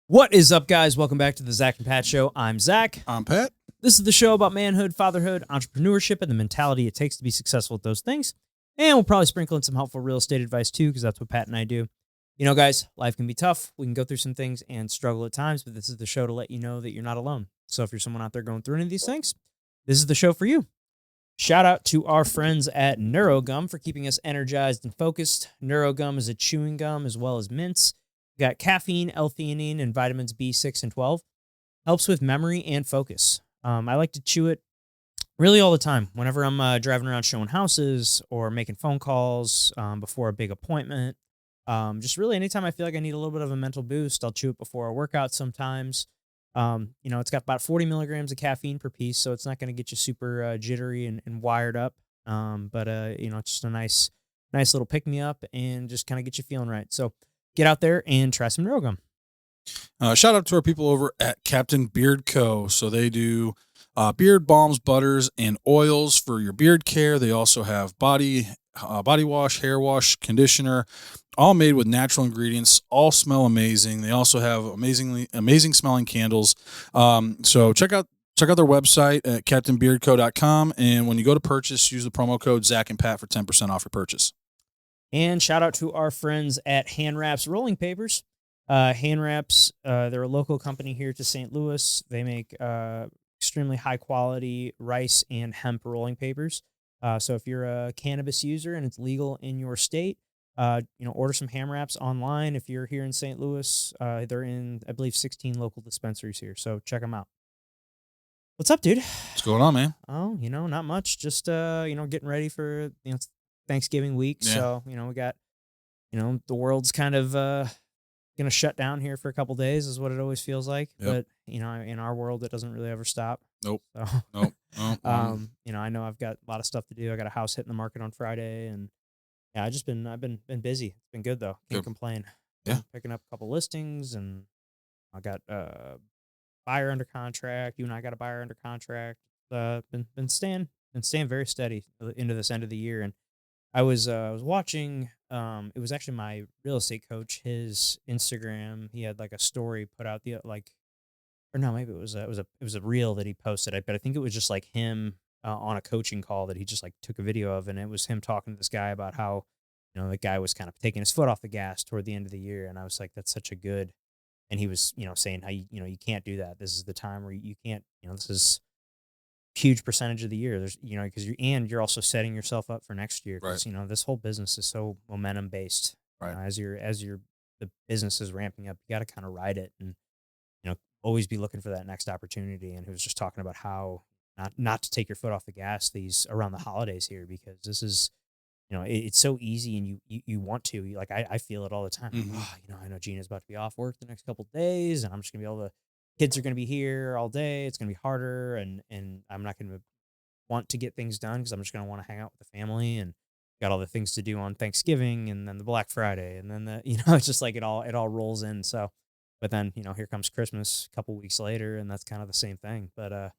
What is up, guys? Welcome back to the Zach and Pat Show. I'm Zach. I'm Pat. This is the show about manhood, fatherhood, entrepreneurship, and the mentality it takes to be successful at those things. And we'll probably sprinkle in some helpful real estate advice too, because that's what Pat and I do. You know, guys, life can be tough. We can go through some things and struggle at times, but this is the show to let you know that you're not alone. So if you're someone out there going through any of these things, this is the show for you. Shout out to our friends at NeuroGum for keeping us energized and focused. NeuroGum is a chewing gum as well as mints. Got caffeine, L-theanine, and vitamins B6 and 12. Helps with memory and focus. I like to chew it really all the time. Whenever I'm driving around showing houses or making phone calls before a big appointment. Just really anytime I feel like I need a little bit of a mental boost, I'll chew it before a workout sometimes. It's got about 40 milligrams of caffeine per piece, so it's not going to get you super jittery and wired up. It's just a nice little pick-me-up and just kind of get you feeling right. So get out there and try some NeuroGum. Shout out to our people over at Captain Beard Co. So they do beard balms, butters, and oils for your beard care. They also have body wash, hair wash, conditioner, all made with natural ingredients. All smell amazing. They also have amazing smelling candles. So check out their website at captainbeardco.com. And when you go to purchase, use the promo code Zach and Pat for 10% off your purchase. And shout out to our friends at Hand Wraps Rolling Papers. Hand Wraps, they're a local company here to St. Louis. They make extremely high quality rice and hemp rolling papers. So if you're a cannabis user and it's legal in your state, order some Hand Wraps online. If you're here in St. Louis, they're in, I believe, 16 local dispensaries here. So check them out. What's up, dude? What's going on, man? Oh, not much. Just, getting ready for, Thanksgiving week. Yeah. So, we got, the world's kind of going to shut down here for a couple days is what it always feels like. Yep. But, in our world, it doesn't really ever stop. Nope. So, nope. I know I've got a lot of stuff to do. I got a house hitting the market on Friday, and yeah, I've been busy. It's been good though. Can't complain. Yeah. Picking up a couple listings, and I got buyer under contract. You and I got a buyer under contract. Been staying very steady into this end of the year. And I was watching. It was actually my real estate coach. His Instagram. He had like a story put out maybe it was a reel that he posted. But I think it was just like him on a coaching call that he just like took a video of, and it was him talking to this guy about how the guy was kind of taking his foot off the gas toward the end of the year. And I was like, that's such a good. And he was saying how you can't do that. This is the time where you can't. This is huge percentage of the year. There's because you're also setting yourself up for next year. Because this whole business is so momentum based. Right. The business is ramping up, you got to kind of ride it and always be looking for that next opportunity. And he was just talking about how not to take your foot off the gas around the holidays here, because this is it's so easy, and you want to I feel it all the time. Mm-hmm. I know Gina's about to be off work the next couple of days, and I'm just gonna be able to. Kids are gonna be here all day. It's gonna be harder, and I'm not gonna want to get things done because I'm just gonna want to hang out with the family and got all the things to do on Thanksgiving and then the Black Friday and then it's just like it all rolls in. So, but then here comes Christmas a couple weeks later, and that's kind of the same thing. But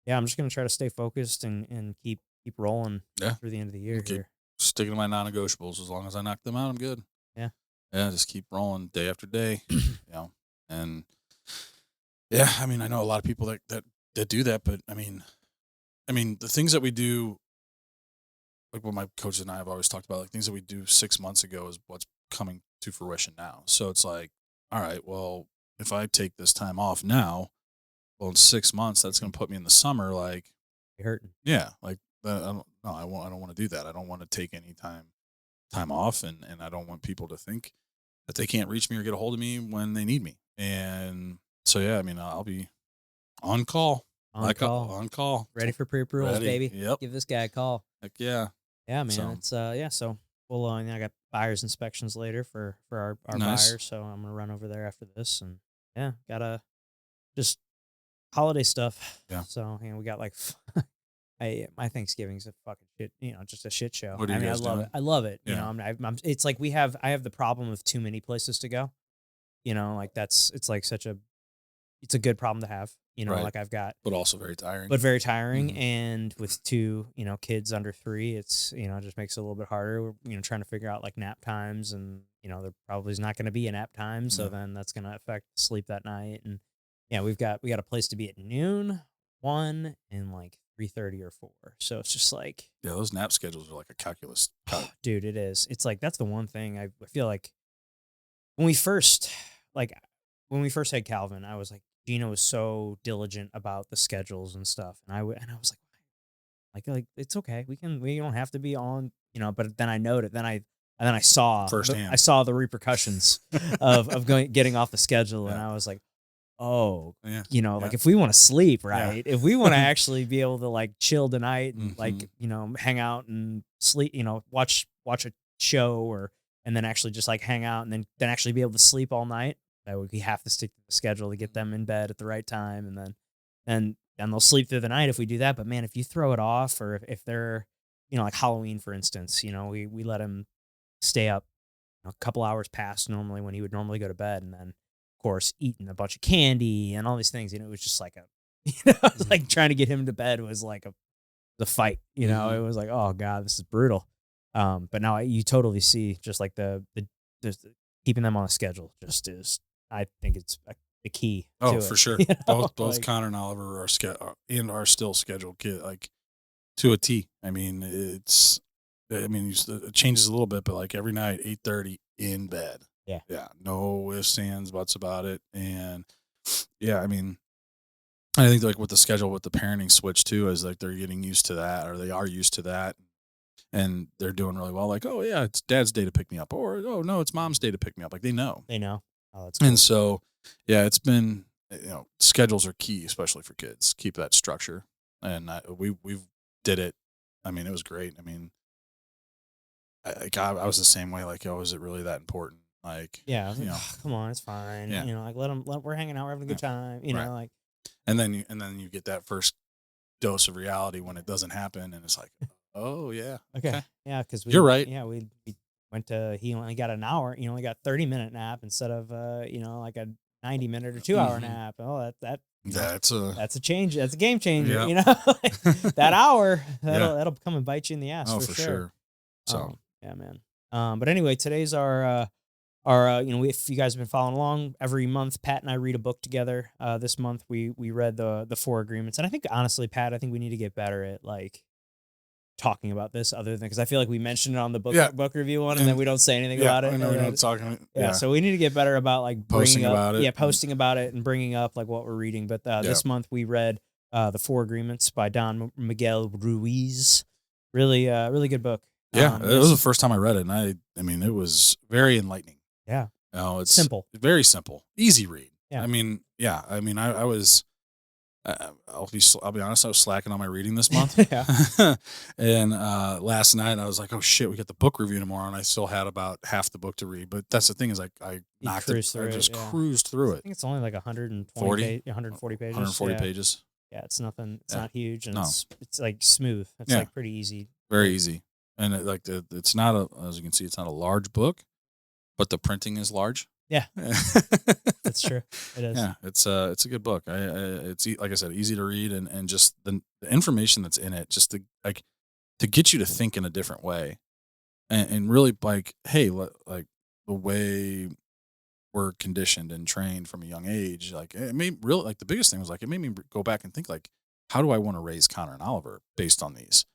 yeah, I'm just gonna try to stay focused and keep rolling through the end of the year here. Sticking to my non-negotiables. As long as I knock them out, I'm good. Yeah. Yeah, just keep rolling day after day. And yeah, I mean, I know a lot of people that do that, but I mean, the things that we do, like what my coaches and I have always talked about, like things that we do 6 months ago is what's coming to fruition now. So it's like, all right, well, if I take this time off now, well, in 6 months, that's going to put me in the summer, like you're hurting. Yeah, like I don't want to do that. I don't want to take any time off, and I don't want people to think that they can't reach me or get a hold of me when they need me. And so yeah, I mean, I'll be on call. On call. Ready for pre-approvals, baby. Yep. Give this guy a call. Heck yeah. Yeah, man. So we'll I got buyer's inspections later for our Nice. buyers, so I'm gonna run over there after this, and yeah, gotta just holiday stuff. Yeah. So we got like my Thanksgiving's a fucking shit, just a shit show. What are you guys I love doing? it. I love it. Yeah. I'm it's like I have the problem of too many places to go. It's like such a it's a good problem to have. Right. Like I've got, But also very tiring. but very tiring. Mhm. And with two, kids under 3, it's, it just makes it a little bit harder. We're, trying to figure out like nap times, and, there probably is not going to be a nap time. So Yeah. then that's going to affect sleep that night. And yeah, we got a place to be at noon, 1, and like 3:30 or 4. So it's just like, Yeah, those nap schedules are like a calculus. dude, it is. It's like, that's the one thing I feel like when we first, like, when we first had Calvin, I was like, Gina was so diligent about the schedules and stuff. And I was like, it's okay. We don't have to be on, but then I noted, then I saw, Firsthand. I saw the repercussions of getting off the schedule. And Yeah. I was like, oh, Yeah. like if we want to sleep, Yeah. right? If we want to actually be able to like chill tonight and Mhm. like, hang out and sleep, watch a show, and then actually just like hang out, and then actually be able to sleep all night, that we have to stick to the schedule to get them in bed at the right time. And then they'll sleep through the night if we do that. But man, if you throw it off, or if they're, like Halloween, for instance, we let him stay up a couple hours past normally when he would normally go to bed. And then, of course, eating a bunch of candy and all these things. It was just like like trying to get him to bed was like the fight. Mhm. It was like, oh God, this is brutal. But now you totally see just like the keeping them on a schedule just is, I think it's the key. Oh, to for it, sure. Both like, Connor and Oliver are still scheduled like to a T. I mean, it changes a little bit, but like every night, 8:30 in bed. Yeah. Yeah. No ifs, ands, buts about it. And yeah, I mean, I think like with the schedule, with the parenting switch too, is like they're getting used to that, or they are used to that, and they're doing really well. Like, oh yeah, it's dad's day to pick me up, or oh no, it's mom's day to pick me up. Like they know. they know. Oh, that's cool. And so, yeah, it's been, schedules are key, especially for kids. Keep that structure, and we did it. I mean, it was great. I mean, I was the same way. Like, oh, is it really that important? Like, Yeah, I was like, "Ugh, come on, it's fine. Yeah. Like we're hanging out, we're having a good time. Right. Like, and then you get that first dose of reality when it doesn't happen, and it's like, oh yeah, okay, yeah, because You're right. Yeah, we went to. He only got an hour. He only got 30-minute nap instead of like a 90-minute or 2 hour Mhm. nap. Oh, That's that's a change. That's a game changer. Yep. That hour Yeah. that'll come and bite you in the ass. Oh, for for sure. So yeah, man. But anyway, today's our if you guys have been following along, every month Pat and I read a book together. This month we read the 4 agreements, and I think honestly, Pat, I think we need to get better at like talking about this, other than because I feel like we mentioned it on the book review one, and then we don't say anything about it. I know we're not talking. Yeah, so we need to get better about like Posting bringing up, about it. posting about it and bringing up like what we're reading. But this month we read the 4 Agreements by Don Miguel Ruiz. Really, really good book. Yeah, it was the first time I read it, and I mean, it was very enlightening. Yeah, It's simple, very simple, easy read. Yeah. I mean, I was. I'll be honest. I was slacking on my reading this month. Yeah. And last night I was like, oh shit, we got the book review tomorrow, and I still had about half the book to read. But that's the thing is, I knocked it. I just cruised through I it. think it's only like 140 pages. 140 pages. Yeah, it's nothing. It's Yeah. not huge, and No. it's like smooth. It's Yeah. like pretty easy. Very easy, and it's not as you can see, it's not a large book, but the printing is large. Yeah. That's true. It is. Yeah, it's a good book. It's like I said, easy to read, and just the information that's in it, just to get you to think in a different way, and really like, hey, like the way we're conditioned and trained from a young age, like it made really like the biggest thing was like it made me go back and think like, how do I want to raise Connor and Oliver based on these?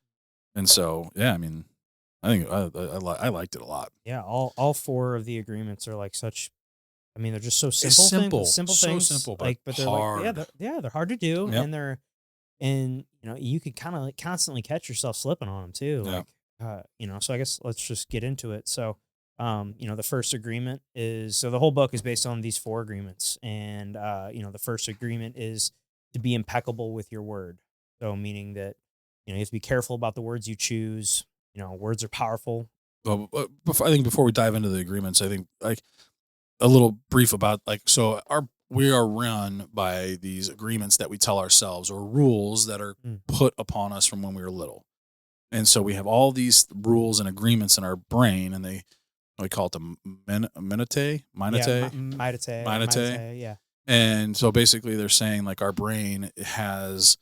And so yeah, I mean, I think I liked it a lot. Yeah, all 4 of the agreements are like such. I mean, they're just so simple. It's simple, simple so things. simple, but like, but they're hard. like, they're hard to do, Yep. and you could kind of like constantly catch yourself slipping on them too. Yeah. Like, so I guess let's just get into it. So, the first agreement is, so the whole book is based on these 4 agreements, and the first agreement is to be impeccable with your word. So, meaning that you have to be careful about the words you choose. Words are powerful. Well, I think before we dive into the agreements, I think like a little brief about so we are run by these agreements that we tell ourselves, or rules that are put upon us from when we were little. And so we have all these rules and agreements in our brain, and we call it the minate. Minate. Yeah. And so basically they're saying like our brain has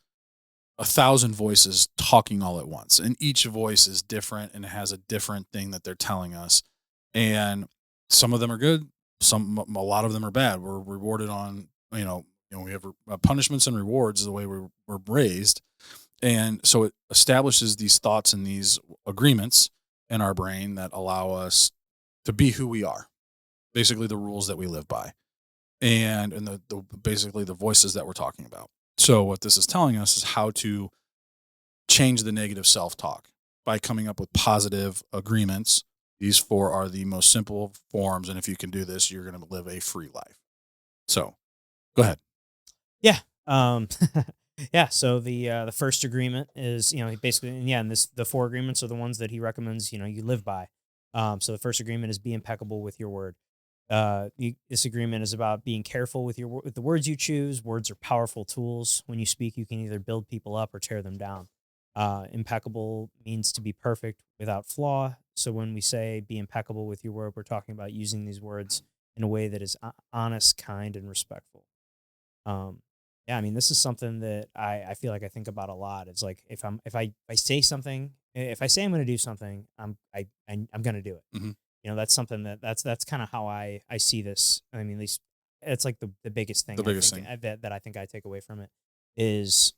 1,000 voices talking all at once, and each voice is different and it has a different thing that they're telling us. And some of them are good, a lot of them are bad. We're rewarded on, we have punishments and rewards the way we're raised. And so it establishes these thoughts and these agreements in our brain that allow us to be who we are, basically the rules that we live by, and the basically the voices that we're talking about. So what this is telling us is how to change the negative self-talk by coming up with positive agreements. These four are the most simple forms, and if you can do this, you're going to live a free life. So, go ahead. Yeah. Yeah. So the first agreement is, basically, and the four agreements are the ones that he recommends, you live by. So the first agreement is be impeccable with your word. This agreement is about being careful with the words you choose. Words are powerful tools. When you speak, you can either build people up or tear them down. Impeccable means to be perfect without flaw. So when we say be impeccable with your word, we're talking about using these words in a way that is honest, kind, and respectful. Um, yeah, I mean, this is something that I feel like I think about a lot. It's like if I say something, if I say I'm going to do something, I'm going to do it. Hmm. That's something that's kind of how I see this. I mean, at least it's like the biggest thing The biggest thing. that I think I take away from it is,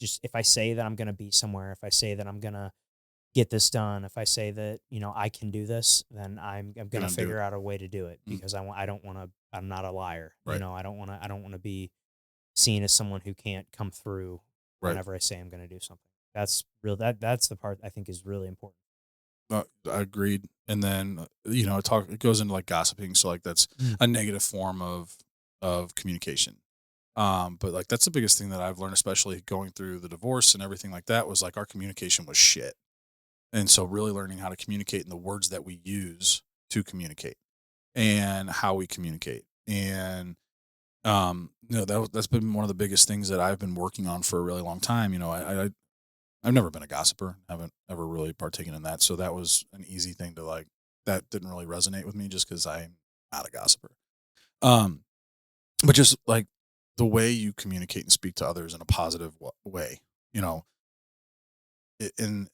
just if I say that I'm going to be somewhere, if I say that I'm going to get this done, if I say that, I can do this, then I'm going to Gonna do it. figure out a way to do it Mhm. because I don't want to, I'm not a liar. Right. I don't want to be seen as someone who can't come through Right. whenever I say I'm going to do something. That's real. That's the part I think is really important. I agreed. And then it goes into like gossiping. So like that's Mm. a negative form of communication. But like that's the biggest thing that I've learned, especially going through the divorce and everything like that, was like our communication was shit. And so really learning how to communicate in the words that we use to communicate and how we communicate. And that's been one of the biggest things that I've been working on for a really long time. I've never been a gossiper, haven't ever really partaken in that. So that was an easy thing to like, that didn't really resonate with me just because I'm not a gossiper. Um, but just like the way you communicate and speak to others in a positive way, you know, in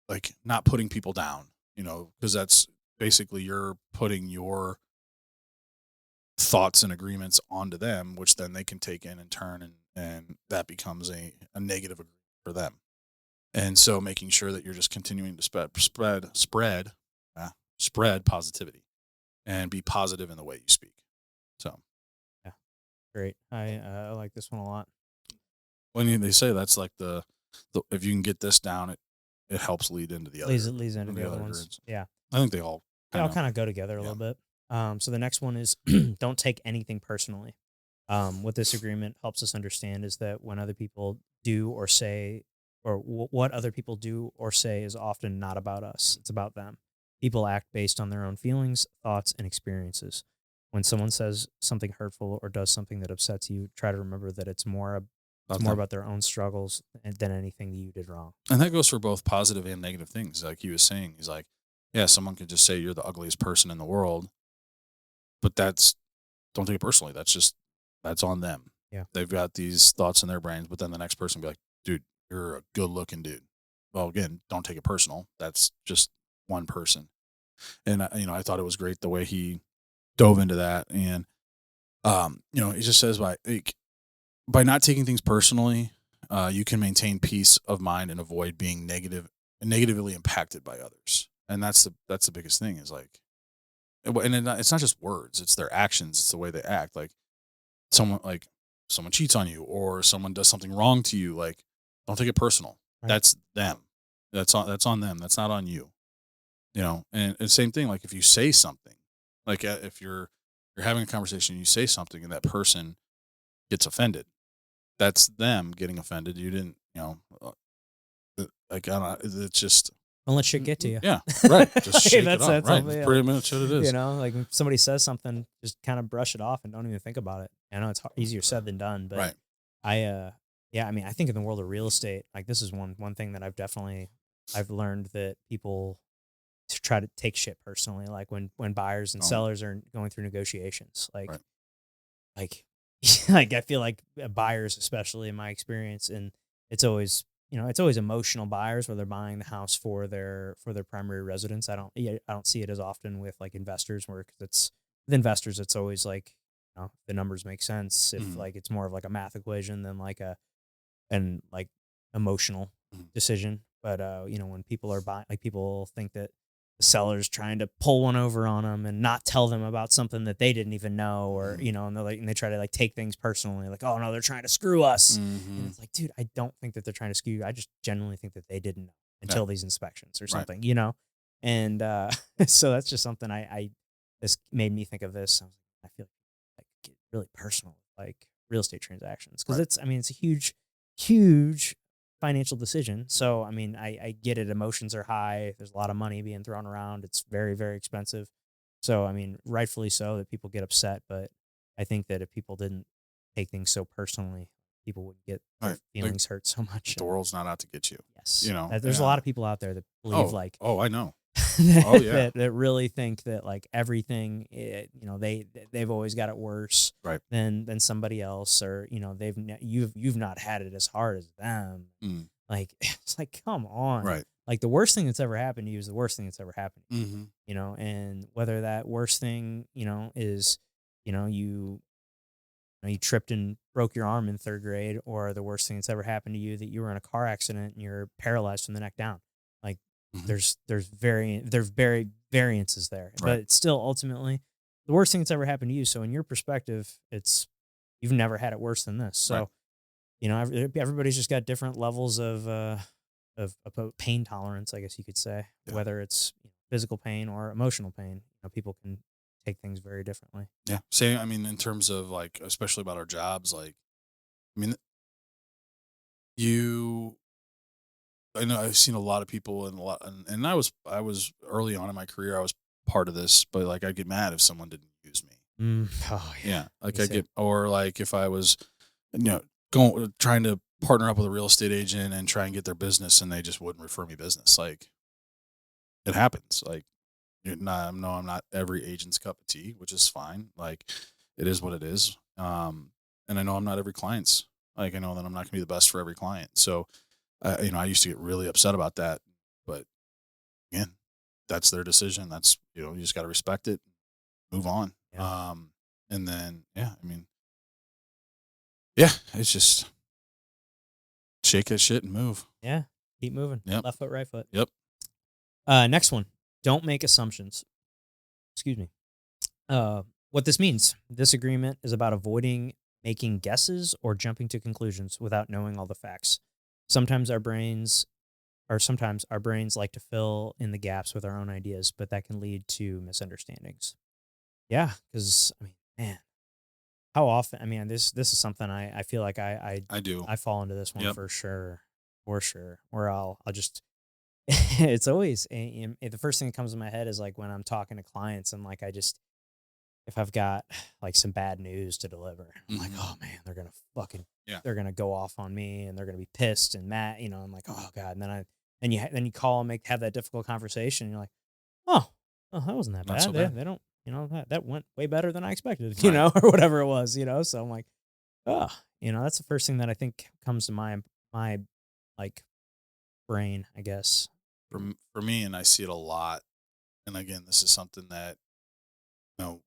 like not putting people down, because that's basically you're putting your thoughts and agreements onto them, which then they can take in turn, and that becomes a negative agreement for them. And so making sure that you're just continuing to spread positivity and be positive in the way you speak. So Yeah, great. I like this one a lot. they say that's like the if you can get this down, it helps lead into the other Leads into the other ones. agreements. Yeah. I think they all They all kind of kind of go together a yeah. little bit. So the next one is don't take anything personally. What this agreement helps us understand is that when other people do or say, or what other people do or say is often not about us, it's about them. People act based on their own feelings, thoughts, and experiences. When someone says something hurtful or does something that upsets you, try to remember that it's about more them. about their own struggles than anything that you did wrong. And that goes for both positive and negative things. Like he was saying, he's like, yeah, someone could just say you're the ugliest person in the world, but don't take it personally. That's on them. Yeah. They've got these thoughts in their brains, but then the next person will be like, dude, you're a good looking dude. Well, again, don't take it personal. That's just one person. And I thought it was great the way he dove into that. And he just says by not taking things personally, you can maintain peace of mind and avoid being negatively impacted by others. And that's the biggest thing is like, it's not just words; it's their actions, it's the way they act. Like someone cheats on you or someone does something wrong to you, like don't take it personal. Right. That's them. That's on them. That's not on you. And same thing. Like if you say something, like if you're having a conversation, you say something, and that person gets offended. That's them getting offended. You didn't, like I don't. It's just Don't let shit get to you. yeah, right. Just Like, shake it off. that's Right. all, That's yeah, pretty like, much what it is. like if somebody says something, just kind of brush it off and don't even think about it. I know it's easier said than done, but Right. yeah, I mean, I think in the world of real estate, like this is one thing that I've learned that people to try to take shit personally, like when buyers and Um, sellers are going through negotiations, right. like like I feel like buyers, especially in my experience, and it's always it's always emotional buyers where they're buying the house for their primary residence. I don't see it as often with like investors where 'cause it's with investors it's always like the numbers make sense if Mhm, like it's more of like a math equation than like a and like emotional mhm. decision. But when people are buying, like people think that the seller's trying to pull one over on them and not tell them about something that they didn't even know, or Mhm. and they're like, and they try to like take things personally, like, oh no, they're trying to screw us, and Mhm. it's like, dude, I don't think that they're trying to screw you. I just genuinely think that they didn't know Yeah, until these inspections or right, something. And so that's just something I this made me think of this. I was like, I feel like get really personal, like real estate transactions, because right. I mean, it's a huge financial decision. So, I mean, I get it. Emotions are high. There's a lot of money being thrown around. It's very, very expensive. So, I mean, rightfully so that people get upset. But I think that if people didn't take things so personally, people wouldn't get their Right. feelings hurt so Like much. the And world's not out to get you, yes, you know? there's a lot of people out there that believe Oh, like oh, I know. Oh, that, yeah. that really think that like everything, they've always got it worse Right. than somebody else, or you've not had it as hard as them. Mm, Like it's like come on, right. like the worst thing that's ever happened to you is the worst thing that's ever happened to Mhm. and whether that worst thing is you you tripped and broke your arm in third grade, or the worst thing that's ever happened to you that you were in a car accident and you're paralyzed from the neck down. Like Mhm. there's very variances there, Right. but it's still ultimately the worst thing that's ever happened to you. So in your perspective, it's you've never had it worse than this. Right. So everybody's just got different levels of pain tolerance, I guess you could say, Yeah. whether it's physical pain or emotional pain. People can take things very differently. Yeah. Same. I mean, in terms of like, especially about our jobs, like, I mean, you, I know I've seen a lot of people and a lot, and I was early on in my career, I was part of this, but like, I'd get mad if someone didn't use me. Oh yeah, Yeah. Like me I too. get, or like if I was, going, trying to partner up with a real estate agent and try and get their business and they just wouldn't refer me business. Like it happens. Like, no, I'm not every agent's cup of tea, which is fine. Like, it is what it is. And I know I'm not every client's. Like, I know that I'm not going to be the best for every client. So, I used to get really upset about that. But again, that's their decision. That's you just got to respect it, move on. Yeah, And then yeah, I mean, yeah, it's just shake that shit and move. yeah. Keep moving. Yep, Left foot, right foot. yep. Next one. Don't make assumptions. Excuse me. Uh, what this means, this agreement is about avoiding making guesses or jumping to conclusions without knowing all the facts. Sometimes our brains, sometimes our brains like to fill in the gaps with our own ideas, but that can lead to misunderstandings. Yeah, because I mean, man, how often? I mean, this is something I feel like I do. I fall into this one Yep. for sure. Where I'll just it's always the first thing that comes to my head is like when I'm talking to clients and like I just if I've got like some bad news to deliver, I'm like, Hmm. oh man, they're gonna fucking Yeah. they're gonna go off on me and they're gonna be pissed and mad. I'm like, oh god. And then you call and have that difficult conversation. And you're like, oh, that wasn't that Not so bad. They bad. they don't that went way better than I expected. Right. Or whatever it was. So I'm like, oh, that's the first thing that I think comes to my like brain, I guess. For me, and I see it a lot. And again, this is something that you know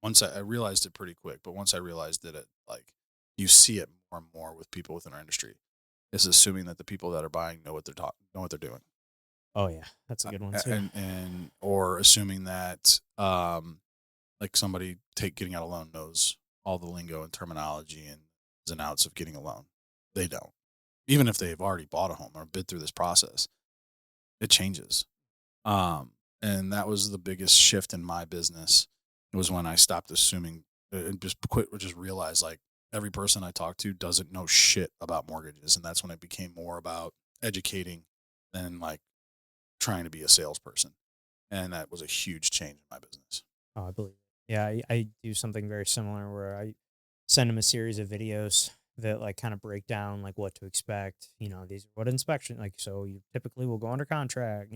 once I realized it pretty quick, but once I realized that like you see it more and more with people within our industry, is assuming that the people that are buying know what they're talking, know what they're doing, Oh yeah, that's a good one too. and or assuming that like somebody getting out a loan knows all the lingo and terminology and ins and outs of getting a loan. They don't. Even if they've already bought a home or been through this process, it changes. And that was the biggest shift in my business was when I stopped assuming and just quit or just realized like every person I talk to doesn't know shit about mortgages. And that's when it became more about educating than like trying to be a salesperson. And that was a huge change in my business. Oh, I believe it. Yeah, I do something very similar where I send them a series of videos that like kind of break down like what to expect. These are what inspection like. So you typically will go under contract.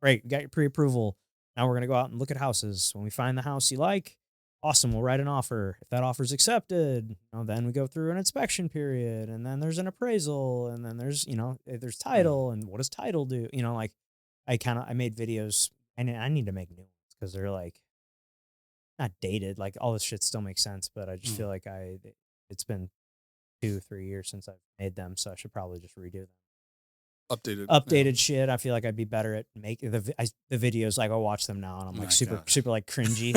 Great, you got your pre-approval. Now we're gonna go out and look at houses. When we find the house you like, Awesome. We'll write an offer. If that offer's accepted, then we go through an inspection period, and then there's an appraisal, and then there's Mm. title, and what does title do? Like I made videos, and I need to make new ones because they're like not dated. Like all this shit still makes sense, but I just Mm. feel like it's been 2, 3 years since I've made them, so I should probably just redo them. Updated. Yeah. Updated shit. I feel like I'd be better at making the videos. Like I'll watch them now, and I'm like My super God. super like cringy,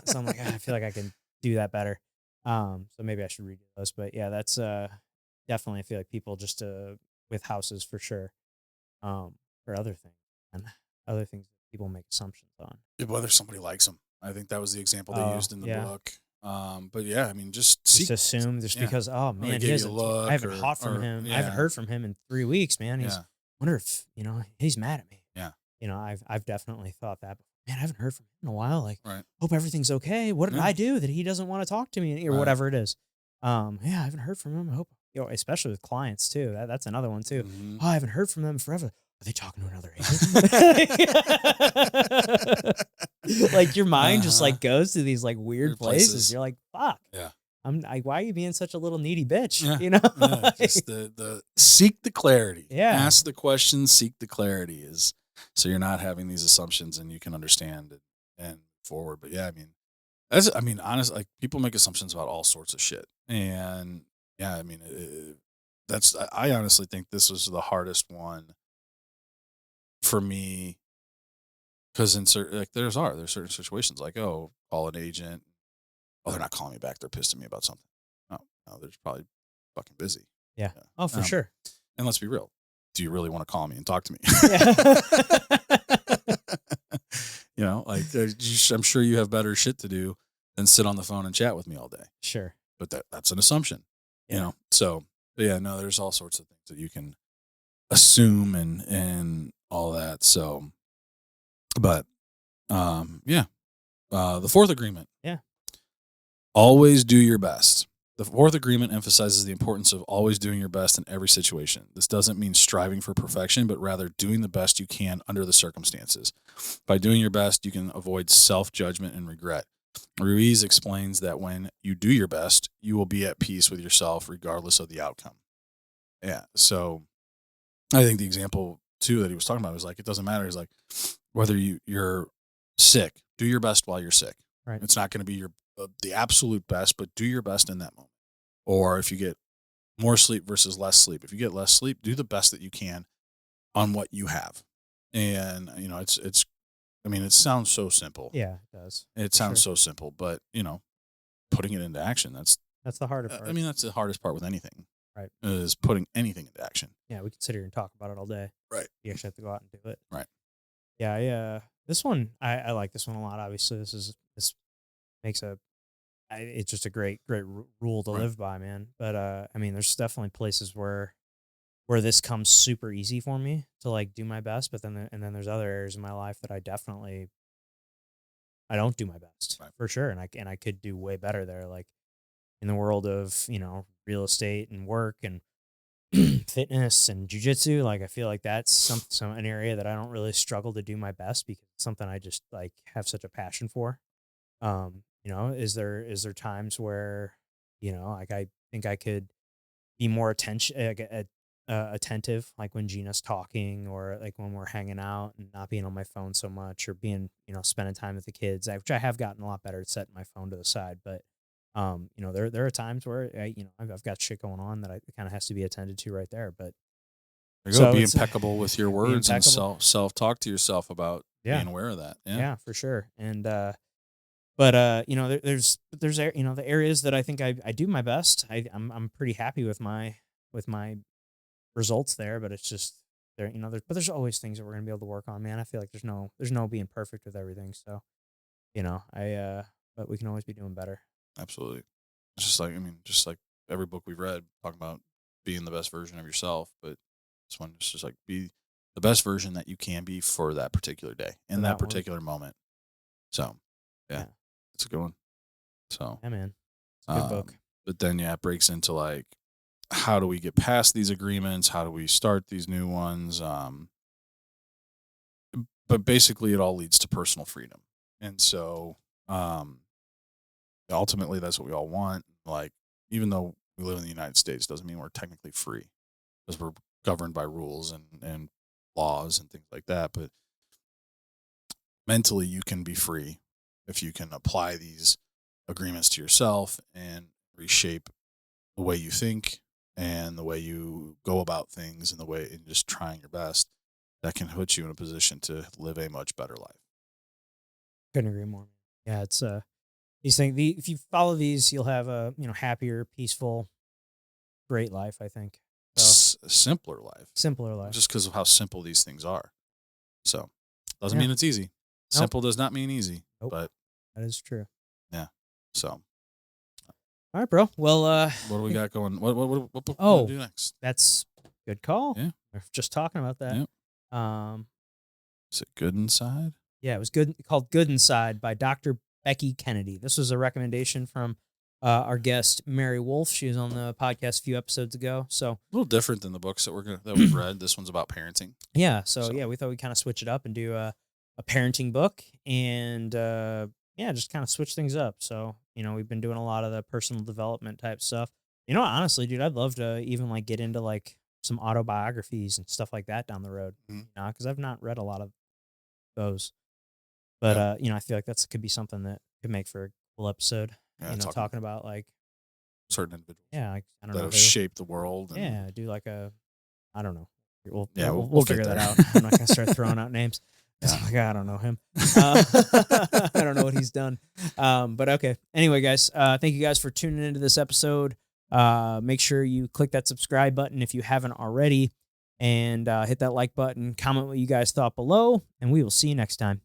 So I'm like, I feel like I can do that better. So maybe I should redo those. But yeah, that's definitely. I feel like people just with houses for sure. For other things and other things that people make assumptions on. Whether somebody likes them. I think that was the example they Oh used in the yeah, book. But yeah, I mean, just just seek. assume just Yeah. because oh Oh, they man he gave you a hasn't I look, haven't hot from or him. I haven't yeah, heard from him in 3 weeks, man. yeah, Wonder if he's mad at me. yeah, I've definitely thought that. Man, I haven't heard from him in a while. Like, right, hope everything's okay. What did yeah, I do that he doesn't want to talk to me or right. whatever it is? Yeah, I haven't heard from him. I hope especially with clients too. That's another one too. Hmm. Oh, I haven't heard from them forever. Are they talking to another agent? Like your mind just Uh-huh. like goes to these like weird Weird places. places. You're like, fuck. Yeah, Why are you being such a little needy bitch? yeah, yeah. Just the seek the clarity. Yeah. Ask the question. Seek the clarity is so you're not having these assumptions and you can understand it and forward. But yeah, I mean, honestly, like people make assumptions about all sorts of shit, and yeah, I mean, that's I honestly think this was the hardest one for me because in certain like there's certain situations like call an agent, they're not calling me back, they're pissed at me about something. No, they're just probably fucking busy. Yeah. Yeah. Oh, for sure. And let's be real, do you really want to call me and talk to me? Yeah. Like I'm sure you have better shit to do than sit on the phone and chat with me all day. Sure. But that's an assumption, Yeah. So, but yeah, no, there's all sorts of things that you can assume and all that. So, but yeah, the fourth agreement. Yeah. Always do your best. The fourth agreement emphasizes the importance of always doing your best in every situation. This doesn't mean striving for perfection, but rather doing the best you can under the circumstances. By doing your best, you can avoid self-judgment and regret. Ruiz explains that when you do your best, you will be at peace with yourself regardless of the outcome. Yeah. So I think the example too that he was talking about was like, it doesn't matter. He's like, whether you're sick, do your best while you're sick. Right. It's not going to be the absolute best, but do your best in that moment. Or if you get more sleep versus less sleep, if you get less sleep, do the best that you can on what you have. And it's I mean, it sounds so simple. Yeah, it does. It sounds so simple, but putting it into action, That's the harder part. I mean, that's the hardest part with anything. Right. Is putting anything into action. Yeah, we could sit here and talk about it all day. Right. You actually have to go out and do it. Right. Yeah, this one I like this one a lot. Obviously, this makes it's just a great rule to Right. live by, man. But I mean, there's definitely places where this comes super easy for me to like do my best, but then there's other areas in my life that I don't do my best Right. for sure, and I could do way better there. Like in the world of real estate and work and fitness and jujitsu, like I feel like that's some an area that I don't really struggle to do my best because it's something I just like have such a passion for. Is there times where like I think I could be more attentive, like when Gina's talking or like when we're hanging out and not being on my phone so much or being spending time with the kids, which I have gotten a lot better at setting my phone to the side, but there are times where I've got shit going on that kind of has to be attended to right there. But There you go. Be it's impeccable with your be words and impeccable. self talk to yourself about Yeah, being aware of that. Yeah. yeah, for sure. And but there's the areas that I think I do my best. I'm pretty happy with my results there, but it's just there. But there's always things that we're gonna be able to work on, man. I feel like there's no being perfect with everything. So but we can always be doing better. Absolutely. It's just like just like every book we've read talking about being the best version of yourself, but this one is just like be the best version that you can be for that particular day For in that that one. particular moment. So yeah, it's a good one. So Yeah, man. It's a good book. But then it breaks into like how do we get past these agreements? How do we start these new ones? But basically it all leads to personal freedom. And so ultimately that's what we all want. Like, even though we live in the United States, doesn't mean we're technically free, because we're governed by rules and laws and things like that. But mentally, you can be free if you can apply these agreements to yourself and reshape the way you think and the way you go about things and the way and just trying your best. That can put you in a position to live a much better life. Couldn't agree more. Yeah, it's these things. If you follow these, you'll have a happier, peaceful, great life. I think so. Simpler life, Simpler life. just because of how simple these things are. So, doesn't Yeah. mean it's easy. Nope. Simple does not mean easy, Nope. but That is true. yeah. So, All right, bro. Well, what do we got going? What Oh. do next? that's good call. Yeah. We're just talking about that. Yep. Is it Good Inside? Yeah, it was good. Called "Good Inside" by Dr. Becky Kennedy. This was a recommendation from our guest Mary Wolf. She was on the podcast a few episodes ago. So A little different than the books that we've read. This one's about parenting. yeah, So- yeah, we thought we'd kind of switch it up and do a parenting book, and yeah, just kind of switch things up. So we've been doing a lot of the personal development type stuff. Honestly, dude, I'd love to even like get into like some autobiographies and stuff like that down the road. Mhm. Because I've not read a lot of those. But I feel like that could be something that could make for a cool episode. Yeah, Talking about like certain individuals I don't that know have who. shaped the world. And, Yeah, do like a I don't know. We'll Yeah, we'll, we'll figure get that there. out. I'm not gonna start throwing out names. 'Cause I'm like, I don't know him. I don't know what he's done. But okay. Anyway, guys, thank you guys for tuning into this episode. Make sure you click that subscribe button if you haven't already, and hit that like button. Comment what you guys thought below, and we will see you next time.